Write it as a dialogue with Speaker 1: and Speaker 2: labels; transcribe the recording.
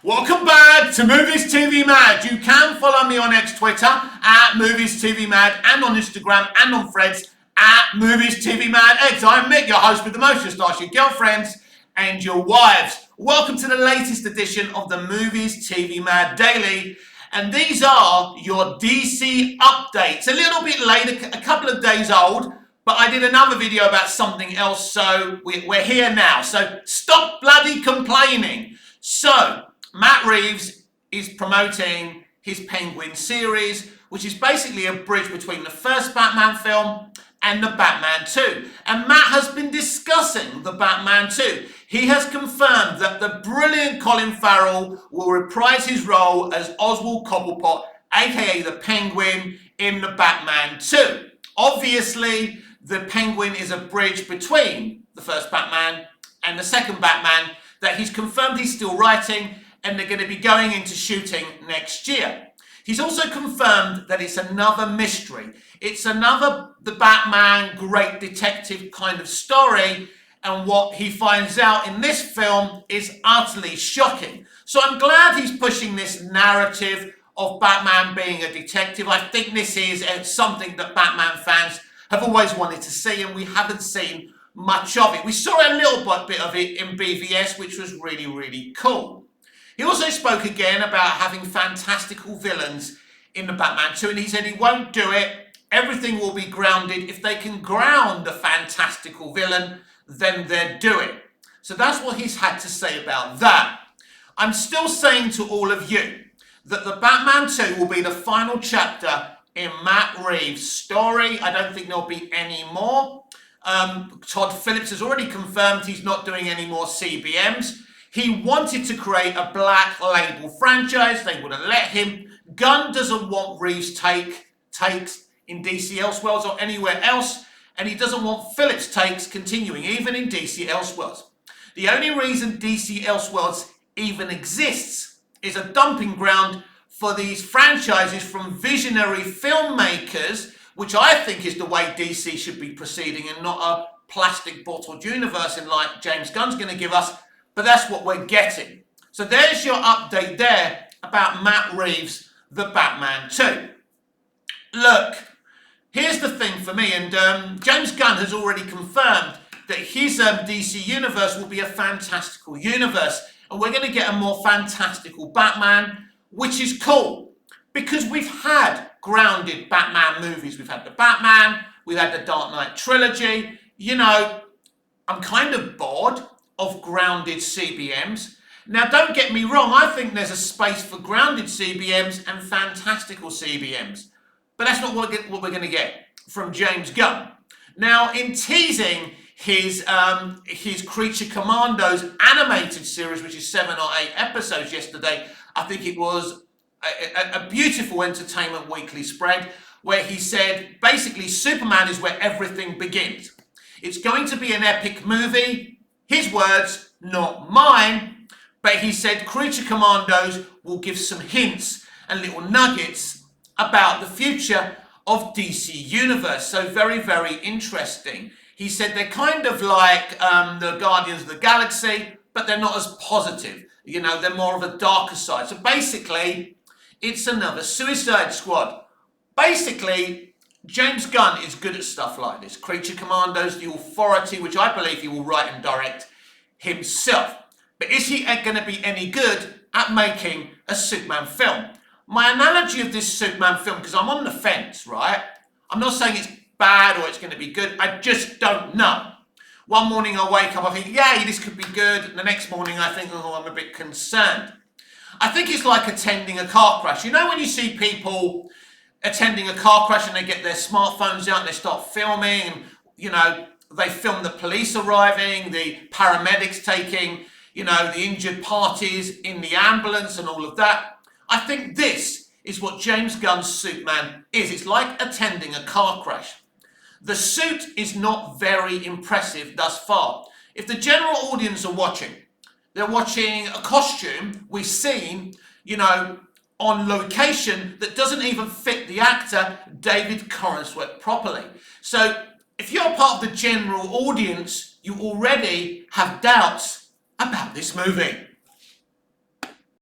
Speaker 1: Welcome back to Movies TV Mad. You can follow me on X Twitter at Movies TV Mad and on Instagram and on Threads at Movies TV Mad X. I'm Mick, your host with the most. Just ask your girlfriends and your wives. Welcome to the latest edition of the Movies TV Mad Daily. And these are your DC updates. A little bit late, a couple of days old, but I did another video about something else, so we're here now. So stop bloody complaining. So Matt Reeves is promoting his Penguin series, which is basically a bridge between the first Batman film and the Batman 2. And Matt has been discussing the Batman 2. He has confirmed that the brilliant Colin Farrell will reprise his role as Oswald Cobblepot, aka the Penguin, in the Batman 2. Obviously, the Penguin is a bridge between the first Batman and the second Batman that he's confirmed he's still writing, and they're going to be going into shooting next year. He's also confirmed that it's another mystery. It's another the Batman great detective kind of story, and what he finds out in this film is utterly shocking. So I'm glad he's pushing this narrative of Batman being a detective. I think this is something that Batman fans have always wanted to see, and we haven't seen much of it. We saw a little bit of it in BVS, which was really, really cool. He also spoke again about having fantastical villains in the Batman 2, and he said he won't do it. Everything will be grounded. If they can ground a fantastical villain, then they'll do it. So that's what he's had to say about that. I'm still saying to all of you that the Batman 2 will be the final chapter in Matt Reeves' story. I don't think there'll be any more. Todd Phillips has already confirmed he's not doing any more CBMs. He wanted to create a black label franchise. They wouldn't let him. Gunn doesn't want Reeves takes in DC Elseworlds or anywhere else. And he doesn't want Phillips takes continuing, even in DC Elseworlds. The only reason DC Elseworlds even exists is a dumping ground for these franchises from visionary filmmakers, which I think is the way DC should be proceeding, and not a plastic bottled universe in like James Gunn's going to give us. But that's what we're getting. So there's your update there about Matt Reeves, the Batman 2. Look, here's the thing for me, and James Gunn has already confirmed that his DC universe will be a fantastical universe, and we're going to get a more fantastical Batman, which is cool, because we've had grounded Batman movies. We've had the Batman, we've had the Dark Knight trilogy. You know, I'm kind of bored of grounded CBMs. Now, don't get me wrong, I think there's a space for grounded CBMs and fantastical CBMs, but that's not what we're going to get from James Gunn. Now, in teasing his Creature Commandos animated series, which is 7 or 8 episodes yesterday, I think it was a beautiful Entertainment Weekly spread, where he said, basically, Superman is where everything begins. It's going to be an epic movie. His words, not mine, but he said Creature Commandos will give some hints and little nuggets about the future of DC Universe. So very, very interesting. He said they're kind of like the Guardians of the Galaxy, but they're not as positive. You know, they're more of a darker side. So basically, it's another Suicide Squad. Basically, James Gunn is good at stuff like this. Creature Commandos, The Authority, which I believe he will write and direct himself. But is he going to be any good at making a Superman film? My analogy of this Superman film, because I'm on the fence, right? I'm not saying it's bad or it's going to be good. I just don't know. One morning I wake up, I think, yay, this could be good. And the next morning I think, oh, I'm a bit concerned. I think it's like attending a car crash. You know when you see people attending a car crash and they get their smartphones out and they start filming, and, you know, they film the police arriving, the paramedics taking, you know, the injured parties in the ambulance and all of that. I think this is what James Gunn's Superman is. It's like attending a car crash. The suit is not very impressive thus far. If the general audience are watching, they're watching a costume we've seen, you know, on location that doesn't even fit the actor David Corenswet properly. So if you're part of the general audience, you already have doubts about this movie.